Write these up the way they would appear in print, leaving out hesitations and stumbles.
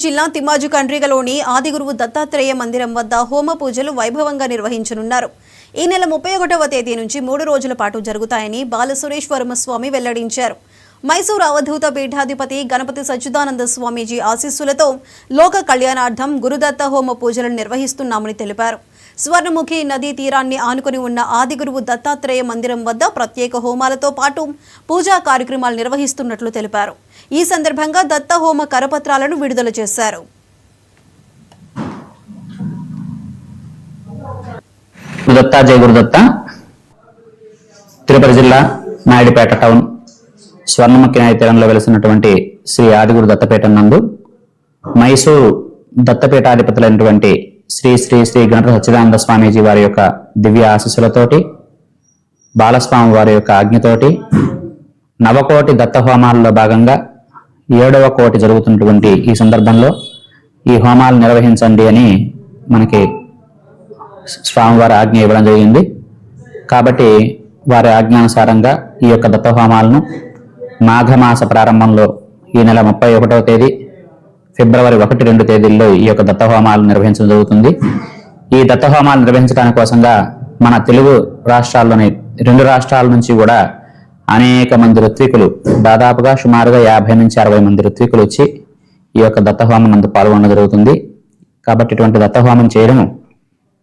జిల్లా తిమ్మాజు కండ్రిగలోని ఆదిగురువు దత్తాత్రేయ మందిరం వద్ద హోమ పూజలు వైభవంగా నిర్వహించనున్నారు. ఈ నెల 31వ తేదీ నుంచి 3 రోజుల పాటు జరుగుతాయని బాలసురేశ్వరమ స్వామి వెల్లడించారు. మైసూరు అవధూత పీఠాధిపతి గణపతి సచ్చిదానంద స్వామీజీ ఆశీస్సులతో లోక కళ్యాణార్థం గురుదత్త హోమ పూజలను నిర్వహిస్తున్నామని తెలిపారు. స్వర్ణముఖి నదీ తీరాన్ని ఆనుకుని ఉన్న ఆదిగురువు దత్తాత్రేయ మందిరం వద్ద ప్రత్యేక హోమాలతో పాటు పూజా కార్యక్రమాలు నిర్వహిస్తున్నట్లు తెలిపారు. ఈ సందర్భంగా దత్త హోమ కరపత్రాలను విడుదల చేశారు. దత్తా జయ గురుదత్త. తిరుపతి జిల్లా నాయుడుపేట టౌన్ స్వర్ణముఖి నదీ తీరంలో వెలిసినటువంటి శ్రీ ఆదిగురు దత్తపీఠం నందు మైసూరు దత్తపీఠాధిపతులైనటువంటి శ్రీ శ్రీ శ్రీ గణపతి సచ్చిదానంద స్వామీజీ వారి యొక్క దివ్య ఆశీస్సులతోటి, బాలస్వామి వారి యొక్క ఆజ్ఞతోటి నవకోటి దత్త హోమాలలో భాగంగా 7వ కోటి జరుగుతున్నటువంటి ఈ సందర్భంలో ఈ హోమాలు నిర్వహించండి అని మనకి స్వామివారి ఆజ్ఞ ఇవ్వడం జరిగింది. కాబట్టి వారి ఆజ్ఞానుసారంగా ఈ యొక్క దత్త హోమాలను మాఘమాస ప్రారంభంలో ఈ నెల 31వ తేదీ, ఫిబ్రవరి 1-2 తేదీల్లో ఈ యొక్క దత్త హోమాలు నిర్వహించడం జరుగుతుంది. ఈ దత్త హోమాలు నిర్వహించడానికి కోసంగా మన తెలుగు రాష్ట్రాల్లోని 2 రాష్ట్రాల నుంచి కూడా అనేక మంది ఋత్వికులు, దాదాపుగా సుమారుగా 50 నుంచి 60 మంది ఋత్వికులు వచ్చి ఈ యొక్క దత్త హోమం నందు పాల్గొనడం జరుగుతుంది. కాబట్టి ఇటువంటి దత్త హోమం చేయడం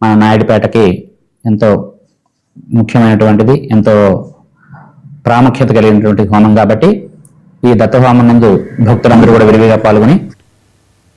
మన నాయుడుపేటకి ఎంతో ముఖ్యమైనటువంటిది, ఎంతో ప్రాముఖ్యత కలిగినటువంటి హోమం. కాబట్టి ఈ దత్త హోమం నందు భక్తులందరూ కూడా విరివిగా పాల్గొని